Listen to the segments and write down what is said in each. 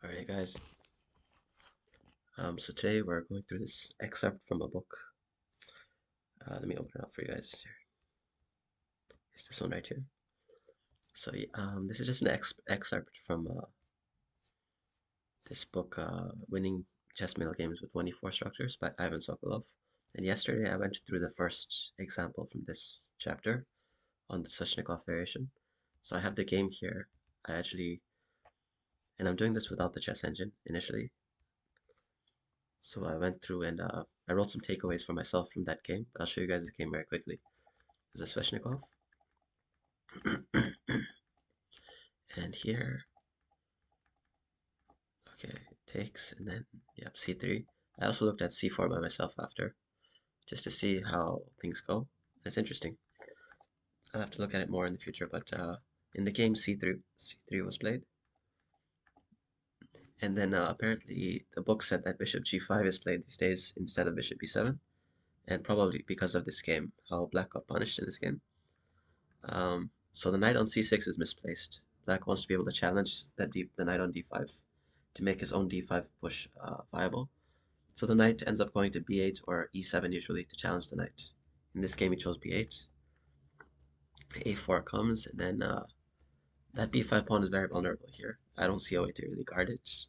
Alright guys, so today we're going through this excerpt from a book. Let me open it up for you guys here. It's this one right here. So this is just an excerpt from this book, Winning Chess Middle Games with 24 Structures by Ivan Sokolov. And yesterday I went through the first example from this chapter on the Sveshnikov variation. So I have the game here. And I'm doing this without the chess engine initially. So I went through and I wrote some takeaways for myself from that game, but I'll show you guys the game very quickly. There's a Sveshnikov. And here, okay, takes, and then, yep, c3. I also looked at c4 by myself after, just to see how things go. It's interesting. I'll have to look at it more in the future, but in the game, c3 was played. And then apparently the book said that bishop g5 is played these days instead of bishop b7, and probably because of this game, how black got punished in this game. So the knight on c6 is misplaced. Black wants to be able to challenge the knight on d5 to make his own d5 push viable. So the knight ends up going to b8 or e7 usually to challenge the knight. In this game he chose b8. a4 comes, and then that b5 pawn is very vulnerable here. I don't see a way to really guard it.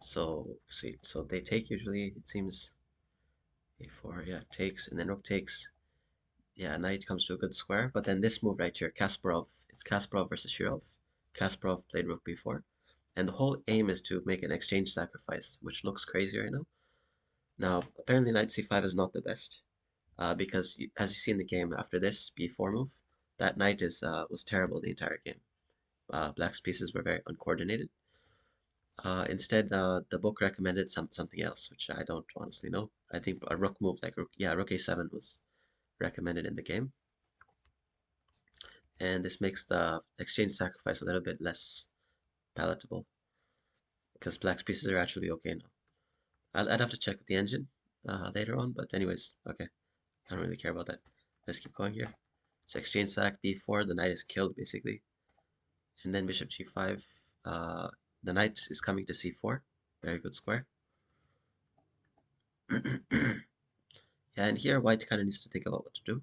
So they take usually, it seems. a4, yeah, takes, and then rook takes. Yeah, knight comes to a good square, but then this move right here, it's Kasparov versus Shirov. Kasparov played rook b4, and the whole aim is to make an exchange sacrifice, which looks crazy right now. Now, apparently knight c5 is not the best, because as you see in the game, after this b4 move, that knight was terrible the entire game. Black's pieces were very uncoordinated. Instead, the book recommended something else, which I don't honestly know. I think a rook move like rook a7 was recommended in the game. And this makes the exchange sacrifice a little bit less palatable, because black's pieces are actually okay now. I'd have to check with the engine later on, but anyways, okay. I don't really care about that. Let's keep going here. So exchange sac b4, the knight is killed basically. And then bishop g5, the knight is coming to c4. Very good square. Yeah, and here white kind of needs to think about what to do.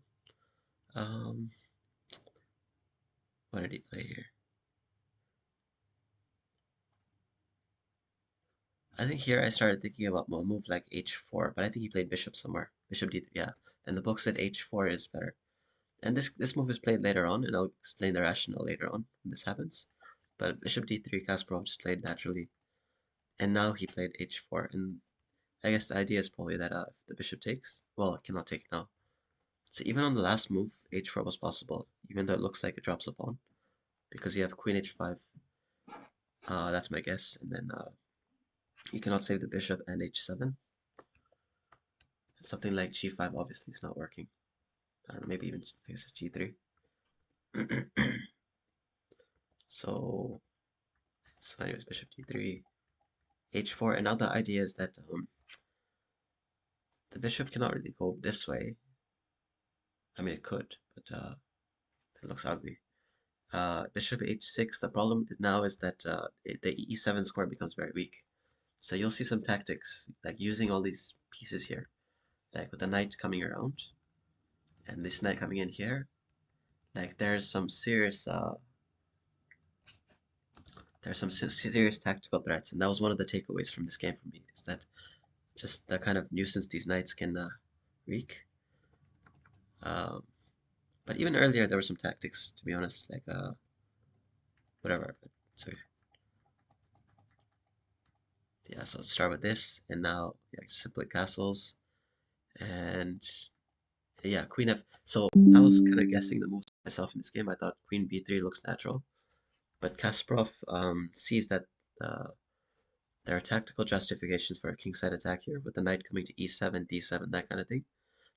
What did he play here? I think here I started thinking about a move like h4, but I think he played bishop somewhere. Bishop d3, yeah. And the book said h4 is better. And this move is played later on, and I'll explain the rationale later on when this happens. But bishop d3, Kasparov just played naturally. And now he played h4, and I guess the idea is probably that if the bishop takes, well, it cannot take now. So even on the last move, h4 was possible, even though it looks like it drops a pawn, because you have queen h5. That's my guess. And then you cannot save the bishop and h7. Something like g5 obviously is not working. I don't know, maybe even, I guess it's g3. so, so anyways, bishop d3, h4, and now the idea is that the bishop cannot really go this way. I mean, it could, but it looks ugly. Bishop h6, the problem now is that the e7 square becomes very weak. So you'll see some tactics, like using all these pieces here, like with the knight coming around, and this knight coming in here. Like there's some serious tactical threats, and that was one of the takeaways from this game for me, is that just the kind of nuisance these knights can wreak. Um, but even earlier there were some tactics, to be honest, like whatever. So yeah, so let's start with this, and now yeah, simply castles, and yeah, queen f. So I was kind of guessing the moves myself in this game. I thought queen b3 looks natural, but Kasparov sees that there are tactical justifications for a kingside attack here, with the knight coming to e7, d7, that kind of thing,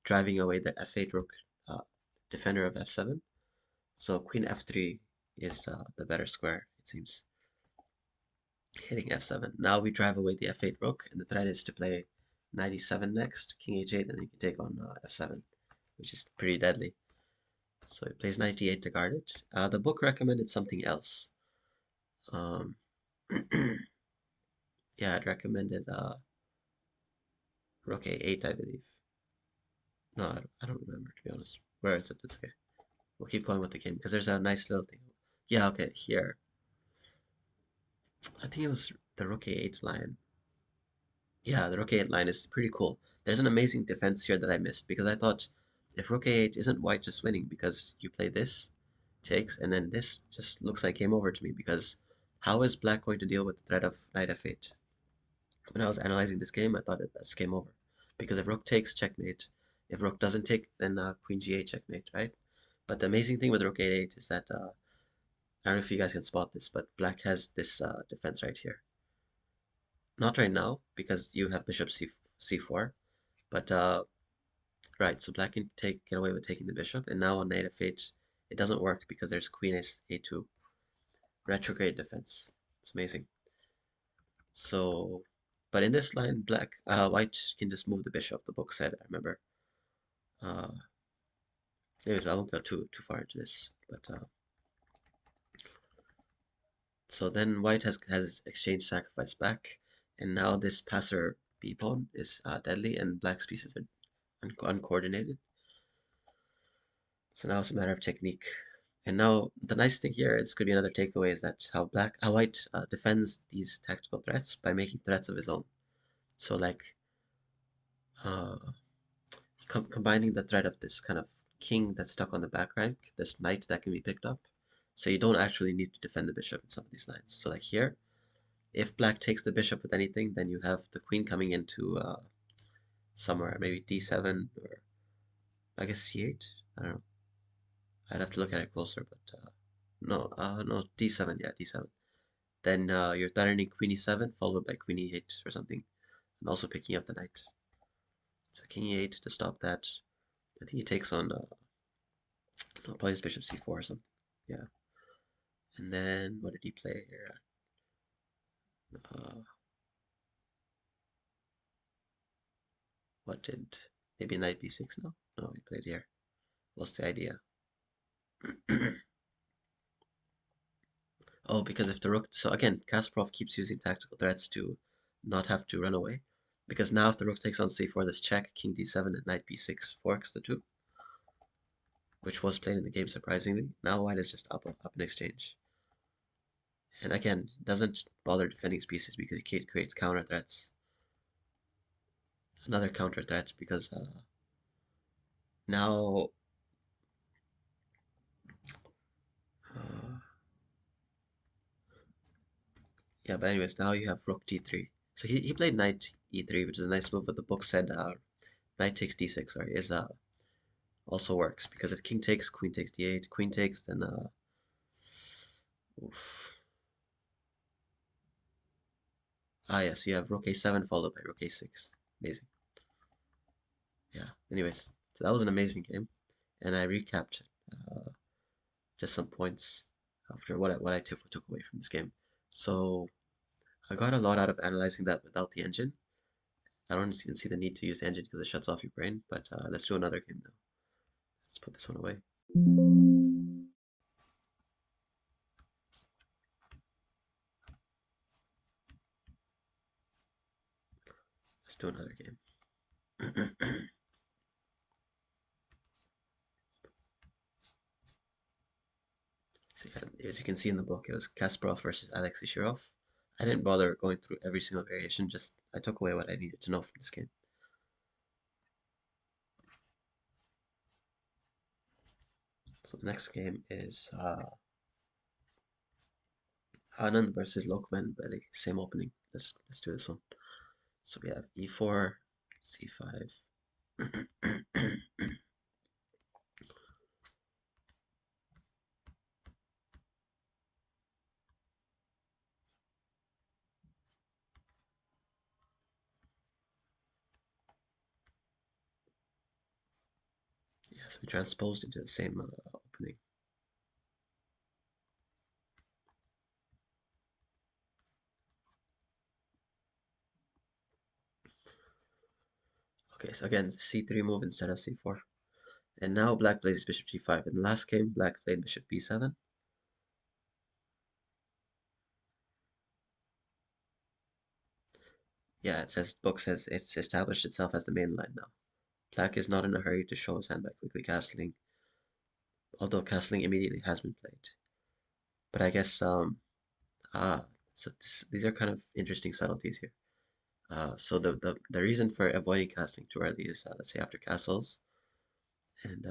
driving away the f8 rook defender of f7. So queen f3 is the better square, it seems. Hitting f7. Now we drive away the f8 rook, and the threat is to play knight e7 next, king h8, and then you can take on f7, which is pretty deadly. So he plays knight d8 to guard it. The book recommended something else. Um, Yeah, I'd recommended rook a8, I believe. No, I don't remember, to be honest. Where is it? It's okay. We'll keep going with the game because there's a nice little thing. Yeah, okay, here. I think it was the rook a8 line. Yeah, the rook a8 line is pretty cool. There's an amazing defense here that I missed because I thought if rook a8 isn't white just winning because you play this, takes, and then this just looks like game over to me because how is black going to deal with the threat of knight f8? When I was analyzing this game, I thought that's game over because if rook takes, checkmate. If rook doesn't take, then queen g8 checkmate, right? But the amazing thing with rook a8 is that I don't know if you guys can spot this, but black has this defense right here. Not right now because you have bishop c4, but right. So black can get away with taking the bishop, and now on knight f8 it doesn't work because there's queen a2 retrograde defense. It's amazing. So, but in this line, white can just move the bishop. The book said, I remember. Uh, Anyways, I won't go too far into this, but so then white has exchanged sacrifice back, and now this passer b pawn is deadly, and black's pieces are uncoordinated. So now it's a matter of technique. And now the nice thing here is could be another takeaway is that how white defends these tactical threats by making threats of his own. So like uh, combining the threat of this kind of king that's stuck on the back rank, this knight that can be picked up. So you don't actually need to defend the bishop in some of these lines. So like here, if black takes the bishop with anything, then you have the queen coming into somewhere, maybe d7 or I guess c8. I don't know. I'd have to look at it closer, but no, d7, yeah, d7. Then you're threatening queen e7 followed by queen e8 or something, and also picking up the knight. So king e8 to stop that. I think he takes on no, probably his bishop c4 or something. Yeah. And then what did he play here? Uh, what did maybe knight b6? No, no, he played here. What's the idea? Oh, because if the rook, so again, Kasparov keeps using tactical threats to not have to run away. Because now if the rook takes on c4, this check, king d7, and knight b6 forks the two, which was played in the game surprisingly. Now white is just up in exchange. And again, doesn't bother defending his pieces because he creates counter threats. Another counter threat because now uh, yeah, but anyways, now you have rook d3. So he played knight e3, which is a nice move, but the book said knight takes d6, sorry, is also works because if king takes, queen takes d8, queen takes, then oof. Yes, you have rook a7 followed by rook a6. Amazing. Yeah. Anyways, so that was an amazing game, and I recapped just some points after what I took away from this game. So I got a lot out of analyzing that without the engine. I don't even see the need to use the engine because it shuts off your brain. But let's do another game now. Let's put this one away. Let's do another game. So yeah, as you can see in the book, it was Kasparov versus Alexei Shirov. I didn't bother going through every single variation, just I took away what I needed to know from this game. So the next game is Anand versus Lokman Belly. Same opening. Let's do this one. So we have e4, c5. Yeah, so we transposed into the same opening. Okay, so again, c3 move instead of c4. And now black plays bishop g5. In the last game, black played bishop b7. Yeah, it says book says it's established itself as the main line now. Black is not in a hurry to show his hand by quickly castling, although castling immediately has been played. But I guess ah these are kind of interesting subtleties here. So the reason for avoiding castling too early is let's say after castles and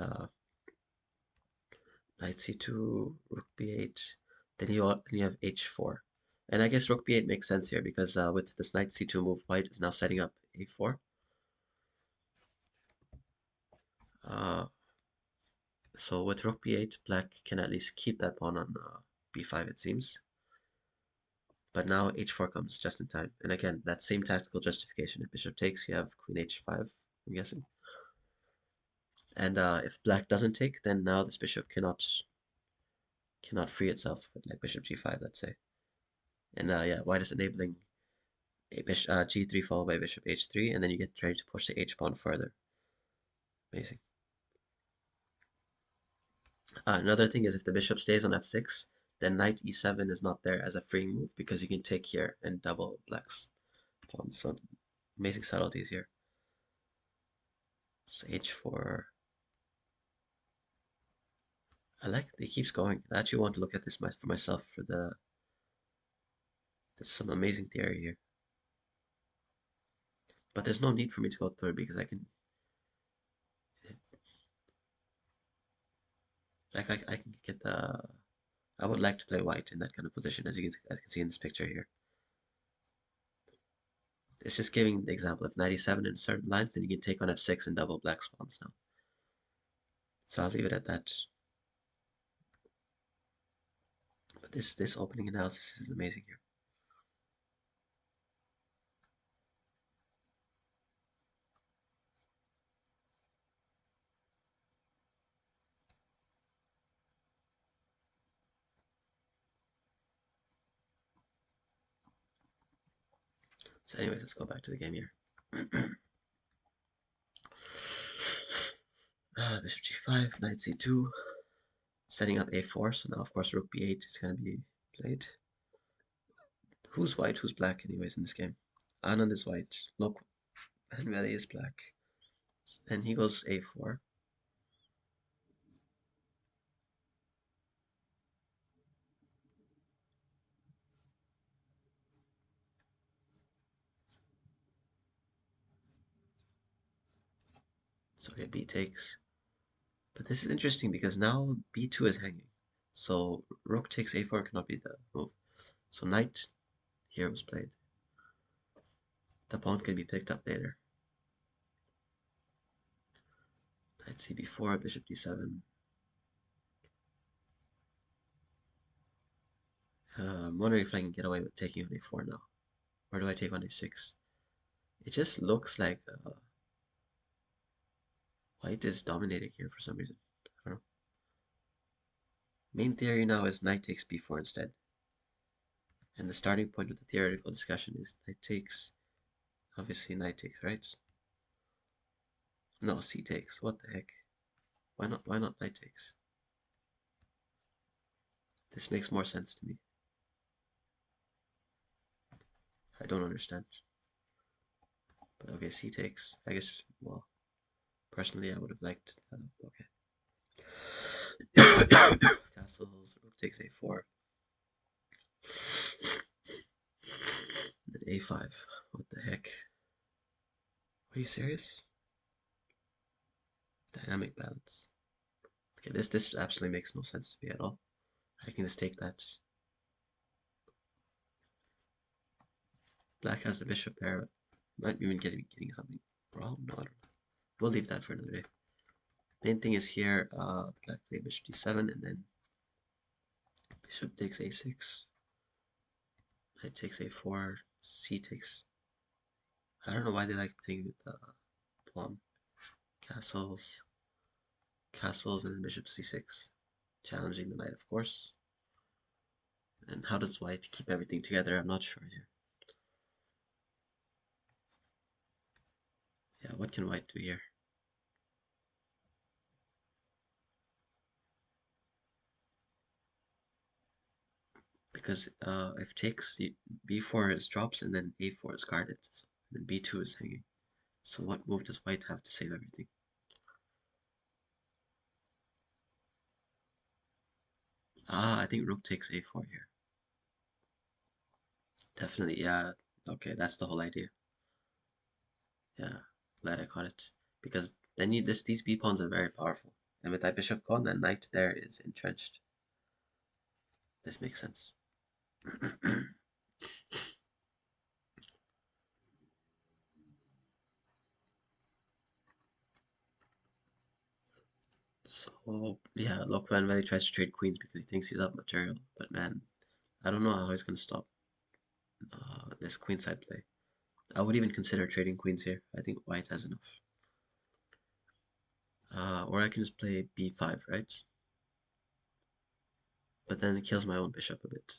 knight c2, rook b8, then you have h4. And I guess rook b8 makes sense here because with this knight c2 move, white is now setting up a4. Uh, so with rook b8, black can at least keep that pawn on b5, it seems. But now h4 comes just in time. And again, that same tactical justification. If bishop takes, you have queen h5, I'm guessing. And if black doesn't take, then now this bishop cannot free itself, like bishop g5, let's say. And yeah, white is enabling a bishop g3 followed by bishop h3, and then you get ready to push the h pawn further. Amazing. Another thing is if the bishop stays on f6, then knight e7 is not there as a freeing move because you can take here and double black's pawn. So amazing subtleties here. So h4. I like it keeps going. I actually want to look at this for myself for there's some amazing theory here. But there's no need for me to go through it because I can I can get the I would like to play white in that kind of position as you can see in this picture here. It's just giving the example of 97 in certain lines, then you can take on f6 and double black pawns now. So I'll leave it at that. But this opening analysis is amazing here. So anyways, let's go back to the game here. Bishop g5, knight c2, setting up a4. So now of course rook b8 is going to be played. Who's white, who's black anyways in this game? Anand is white, Look, Henveli is black. And he goes a4. So okay, b takes. But this is interesting because now b2 is hanging. So rook takes a4 cannot be the move. So knight here was played. The pawn can be picked up later. Knight cb4, bishop d7. I'm wondering if I can get away with taking on a4 now. Or do I take on a6? It just looks like white is dominating here for some reason. I don't know. Main theory now is knight takes b4 instead. And the starting point of the theoretical discussion is knight takes. Obviously knight takes, right? No, c takes. What the heck? Why not knight takes? This makes more sense to me. I don't understand. But okay, c takes. I guess, well, personally I would have liked okay. Castles, rook takes a4. Then a5. What the heck? Are you serious? Dynamic balance. Okay, this absolutely makes no sense to me at all. I can just take that. Black has the bishop there. Might even getting something wrong. No, I don't know. We'll leave that for another day. Main thing is here, black played bishop d7 and then bishop takes a6. Knight takes a4. C takes. I don't know why they like taking with the pawn. Castles, castles, and then bishop c6, challenging the knight, of course. And how does white keep everything together? I'm not sure here. Yeah, what can white do here? Because if takes, b4 is drops and then a4 is guarded. So and then b2 is hanging. So what move does white have to save everything? I think rook takes a4 here. Definitely, yeah. Okay, that's the whole idea. Yeah, glad I caught it. Because then these b pawns are very powerful. And with that bishop gone, that knight there is entrenched. This makes sense. So yeah, Lokman really tries to trade queens because he thinks he's up material. But man, I don't know how he's gonna stop this queenside play. I would even consider trading queens here. I think white has enough. Or I can just play b5, right? But then it kills my own bishop a bit.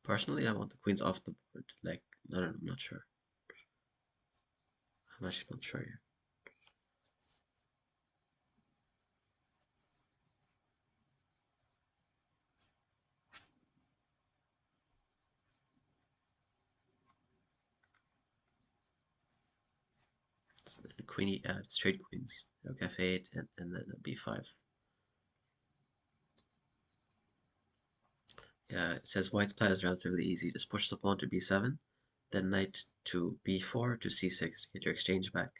Personally, I want the queens off the board. Like, I don't know, I'm not sure. I'm actually not sure yet. So then queen, it's trade queens. Rook f8 and then a b5. Yeah, it says white's plan is relatively easy. Just push the pawn to b7, then knight to b4 to c6, get your exchange back,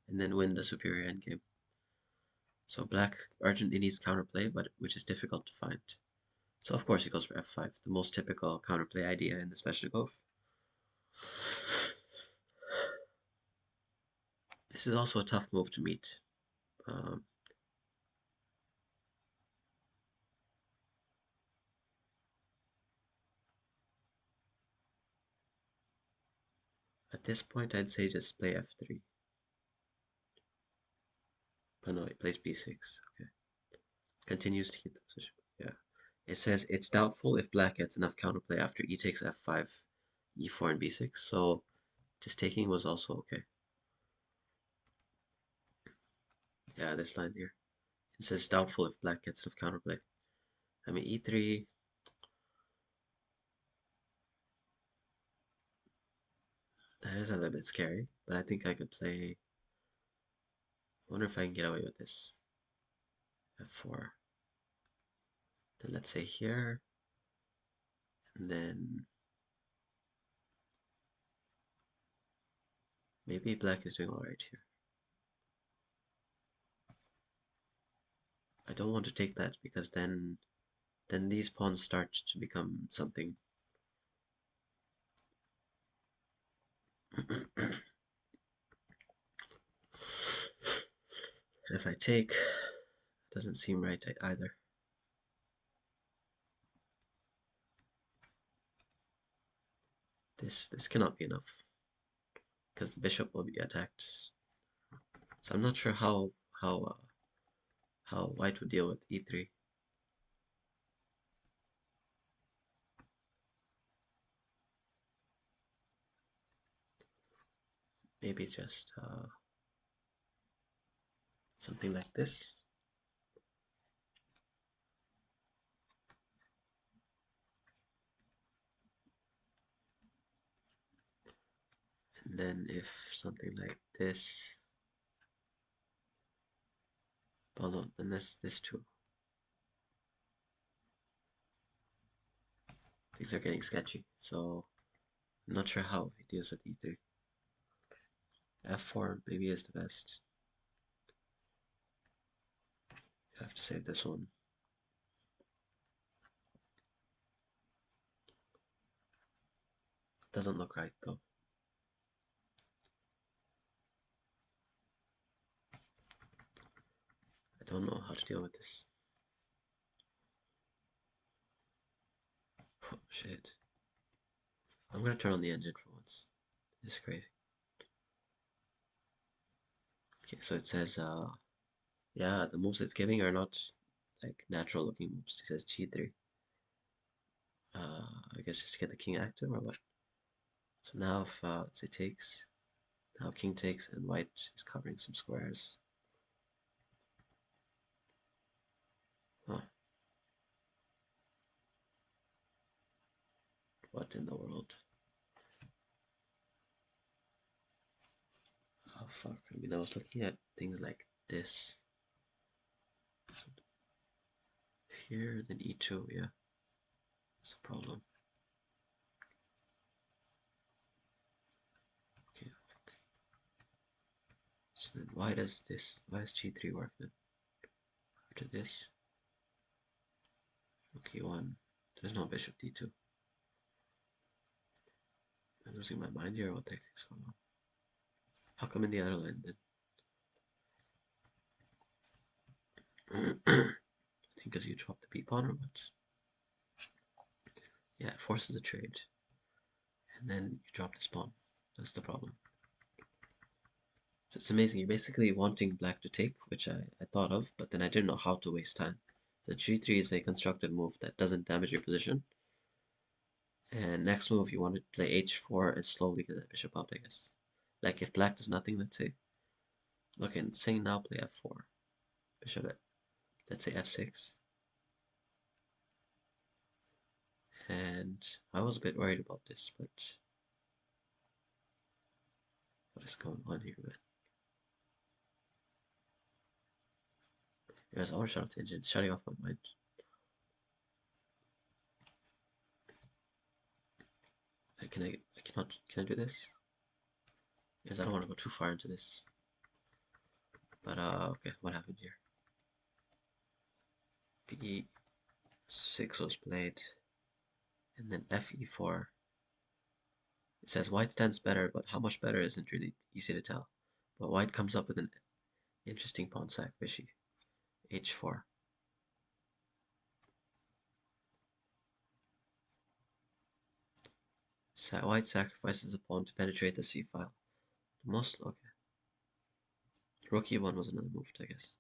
and then win the superior endgame. So black urgently needs counterplay, but which is difficult to find. So of course he goes for f5, the most typical counterplay idea in the Sveshnikov. This is also a tough move to meet. Um, at this point, I'd say just play f3. But no, he plays b6. Okay. Continues to keep the position. Yeah. It says it's doubtful if black gets enough counterplay after e takes f5, e4, and b6. So just taking was also okay. Yeah, this line here. It says doubtful if black gets enough counterplay. I mean, e3. That is a little bit scary, but I think I could play. I wonder if I can get away with this. f4. Then let's say here, and then maybe black is doing alright here. I don't want to take that because then these pawns start to become something. If I take, it doesn't seem right either. This cannot be enough because the bishop will be attacked. So I'm not sure how uh, how white would deal with e3. Maybe just something like this. And then if something like this, well, no, then this too. Things are getting sketchy, so I'm not sure how he deals with e3. f4 maybe is the best. I have to save this one. Doesn't look right though. I don't know how to deal with this. Oh, shit. I'm gonna turn on the engine for once. This is crazy. Okay, so it says, yeah, the moves it's giving are not like natural looking moves. It says g3. I guess just to get the king active or what? So now if it takes, now king takes and white is covering some squares. Huh. What in the world? Oh fuck, I mean I was looking at things like this. Here, then e2, yeah. That's a problem. Okay, fuck. So then why does g3 work then? After this, rook e1. There's no bishop d2. I'm losing my mind here, what the heck is going on? How come in the other line then? I think because you dropped the b pawn or what? Yeah, it forces a trade. And then you drop this pawn. That's the problem. So it's amazing. You're basically wanting black to take, which I thought of, but then I didn't know how to waste time. The g3 is a constructive move that doesn't damage your position. And next move, you want to play h4 and slowly get that bishop out, I guess. Like if black does nothing, let's say. Okay, saying now play f4. Bishop at, let's say f6. And I was a bit worried about this, but what is going on here, man? Yes, I want to shut off the engine. It's shutting off my mind. Can I do this? Yes, I don't want to go too far into this. But okay, what happened here? b6 was played, and then fe4. It says white stands better, but how much better isn't really easy to tell. But white comes up with an interesting pawn sack, Vishy. h4. White sacrifices a pawn to penetrate the c file. The most okay. Rook e1 was another move, I guess.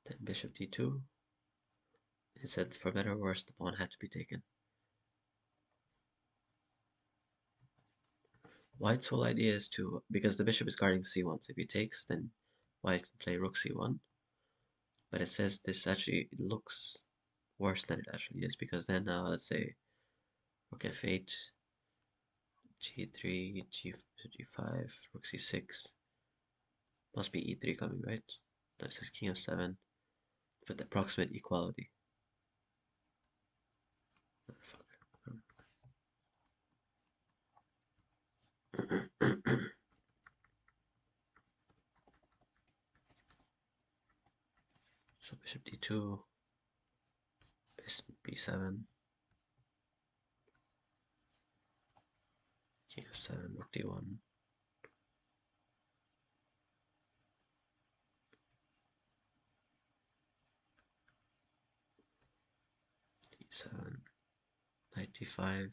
Then bishop d2. It said for better or worse, the pawn had to be taken. White's whole idea is to, because the bishop is guarding c1, so if he takes, then white can play rook c1. But it says this actually looks worse than it actually is, because then let's say rook f8, g3, g5, rook c6. Must be e3 coming, right? That's his king f7 with approximate equality. So bishop d2, bishop b7, king f7, rook d1. d7, knight d5,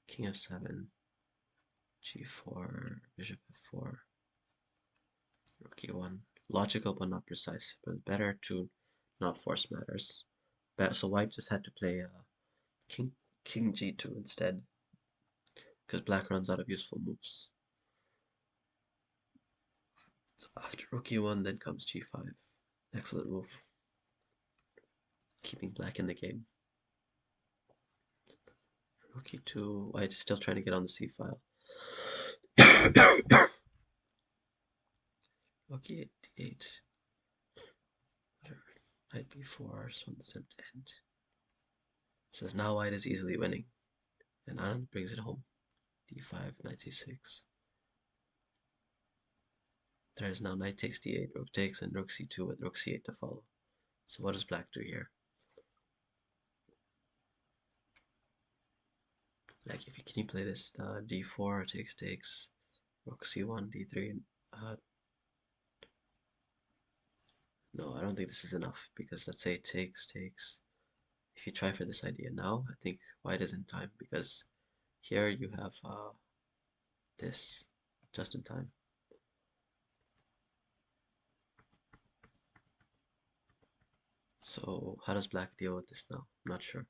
king f7, g4, bishop f4, rook e1. Logical but not precise, but better to not force matters. So white just had to play king g2 instead, because black runs out of useful moves. So after rook e1, then comes g5. Excellent move. Keeping black in the game. Rook e2, white is still trying to get on the c file. Rook e8, d8. Whatever. Knight b4, so it's at the end. Says now white is easily winning. And Anand brings it home. d5, knight c6. There is now knight takes d8, rook takes, and rook c2 with rook c8 to follow. So what does black do here? Like, if you can you play this d4 takes, rook c1, d3. No, I don't think this is enough, because let's say it takes. If you try for this idea now, I think white is in time, because here you have this just in time. So how does black deal with this now? I'm not sure.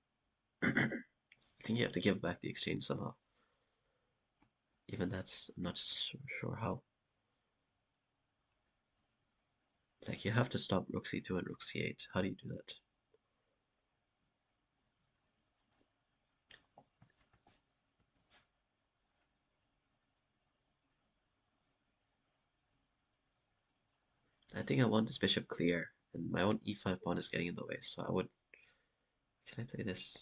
I think you have to give back the exchange somehow. Even that's, I'm not so sure how. Like, you have to stop rook c2 and rook c8. How do you do that? I think I want this bishop clear, and my own e5 pawn is getting in the way, so I would... Can I play this?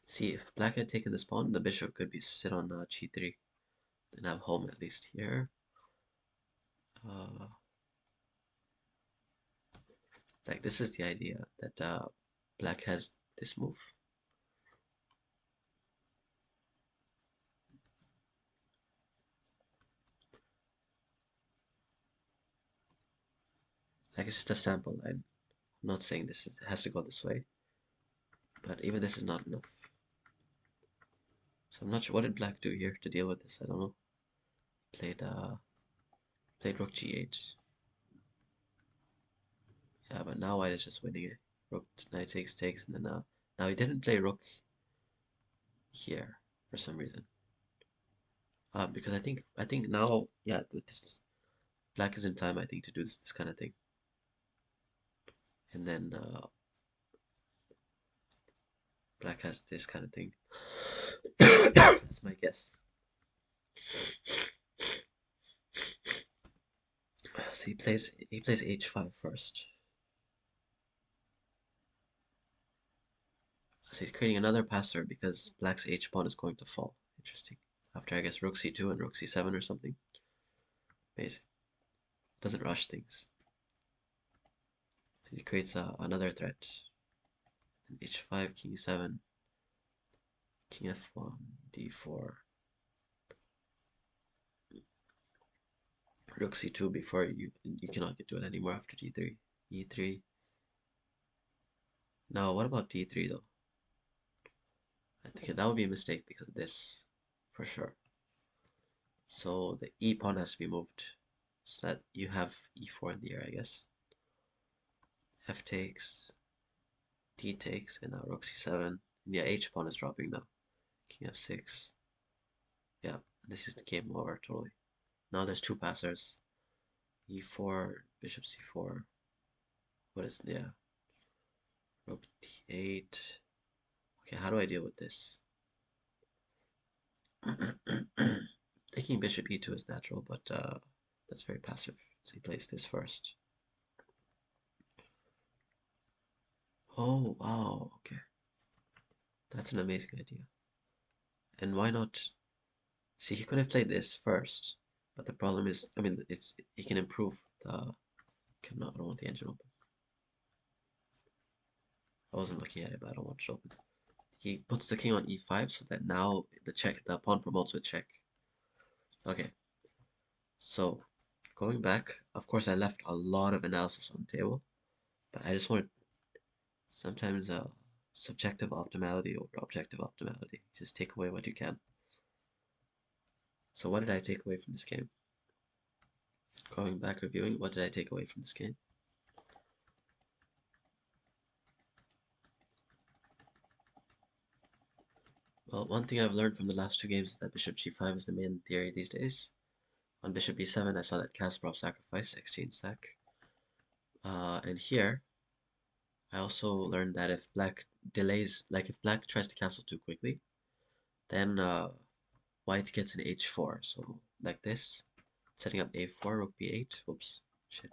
See, if black had taken this pawn, the bishop could be sit on g3, and have home at least here. Like, this is the idea, that black has this move. Like, it's just a sample. I'm not saying has to go this way, but even this is not enough. So I'm not sure, what did black do here to deal with this? I don't know. Played rook g8. Yeah, but now white is just winning it. Rook knight takes, and then now he didn't play rook here for some reason. Because I think now, yeah, with this, black is in time, I think, to do this kind of thing. And then black has this kind of thing. That's my guess. So he plays h5 first. So he's creating another passer because black's h pawn is going to fall. Interesting. After, I guess, rook c2 and rook c7 or something. Basically, doesn't rush things. So he creates another threat. And h5, king e7, king f1, d4, rook c2 before you cannot do it anymore after d3, e3. Now, what about d3 though? I think that would be a mistake because of this, for sure. So the e pawn has to be moved so that you have e4 in the air, I guess. F takes, d takes, and now rook c7. And yeah, h pawn is dropping now. King f6. Yeah, this is the game over totally. Now there's two passers. e4, bishop c4. What is, yeah, rook d8. Okay, how do I deal with this? Taking bishop e2 is natural, but that's very passive. So he plays this first. Oh, wow, okay. That's an amazing idea. And why not? See, he could have played this first, but the problem is, I mean, he can improve the... Okay, no, I don't want the engine open. I wasn't looking at it, but I don't want it open. He puts the king on e5 so that now the pawn promotes with check. Okay, so going back, of course I left a lot of analysis on the table, but I just wanted sometimes subjective optimality over objective optimality. Just take away what you can. So what did I take away from this game? Going back reviewing, what did I take away from this game? Well, one thing I've learned from the last two games is that bishop g5 is the main theory these days. On bishop b7, I saw that Kasparov sacrifice, exchange sac. And here, I also learned that if black delays, like if black tries to castle too quickly, then white gets an h4. So like this, setting up a4, rook b8. Whoops, shit.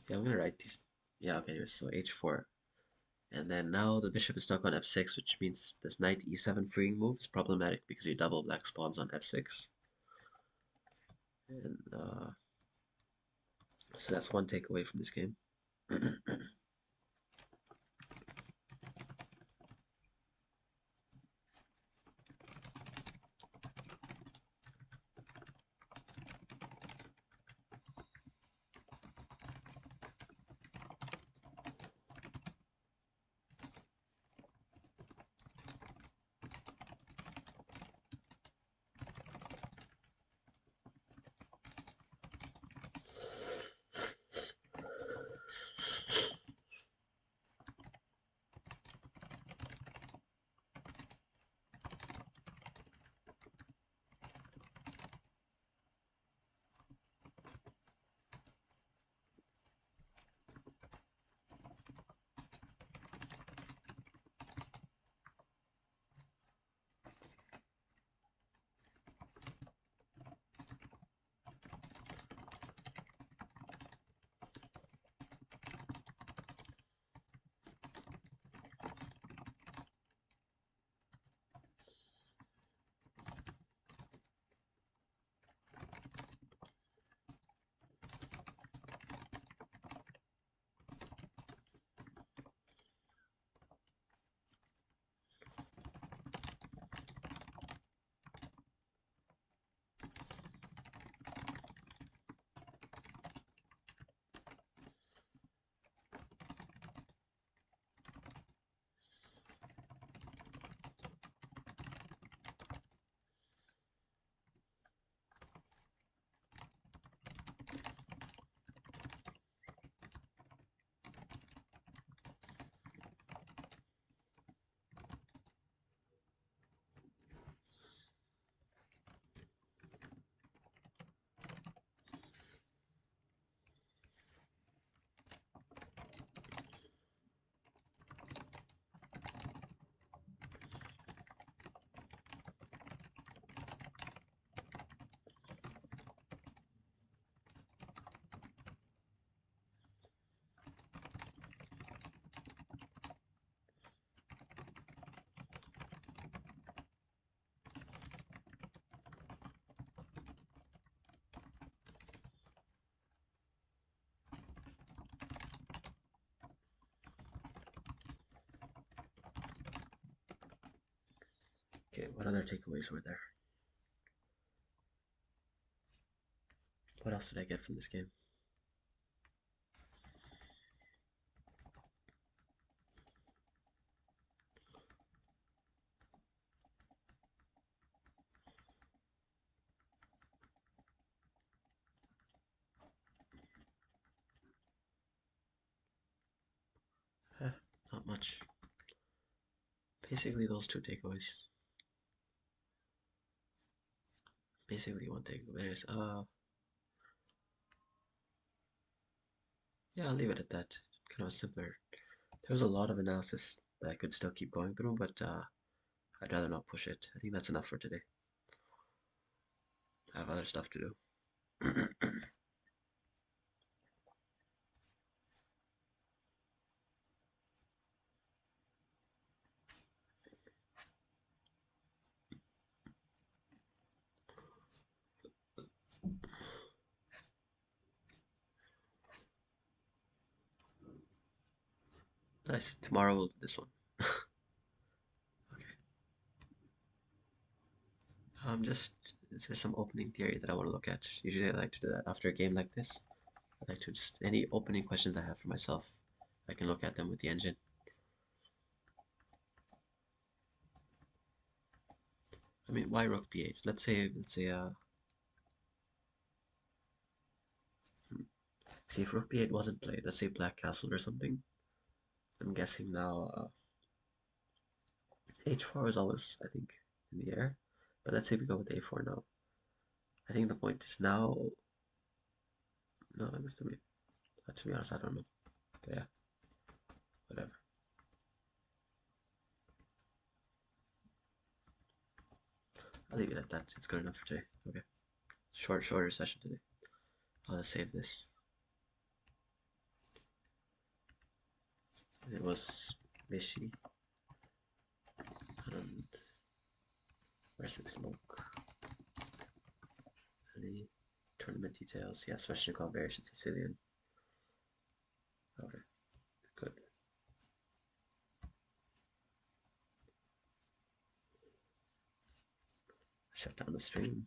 Yeah, I'm gonna write these. Yeah, okay, so h4. And then now the bishop is stuck on f6, which means this knight e7 freeing move is problematic because you double black spawns on f6. And so that's one takeaway from this game. Okay, what other takeaways were there? What else did I get from this game? Eh, not much. Basically, those two takeaways. Basically, one takeaway is, yeah, I'll leave it at that. Kind of a simpler. There was a lot of analysis that I could still keep going through, but I'd rather not push it. I think that's enough for today. I have other stuff to do. Nice. Tomorrow we'll do this one. Okay. Just is there some opening theory that I want to look at? Usually I like to do that after a game like this. I like to just any opening questions I have for myself, I can look at them with the engine. I mean, why rook b8? See if rook b8 wasn't played. Let's say black castle or something. I'm guessing now h4 is always, I think, in the air. But let's say we go with a4 now. I think the point is now. No, this to be honest, I don't know. But yeah, whatever. I'll leave it at that. It's good enough for today. Okay. Shorter session today. I'll just save this. It was Mishi and where's the smoke? Any tournament details? Yeah, Sveshnikov variation Sicilian. Okay, good. Shut down the stream.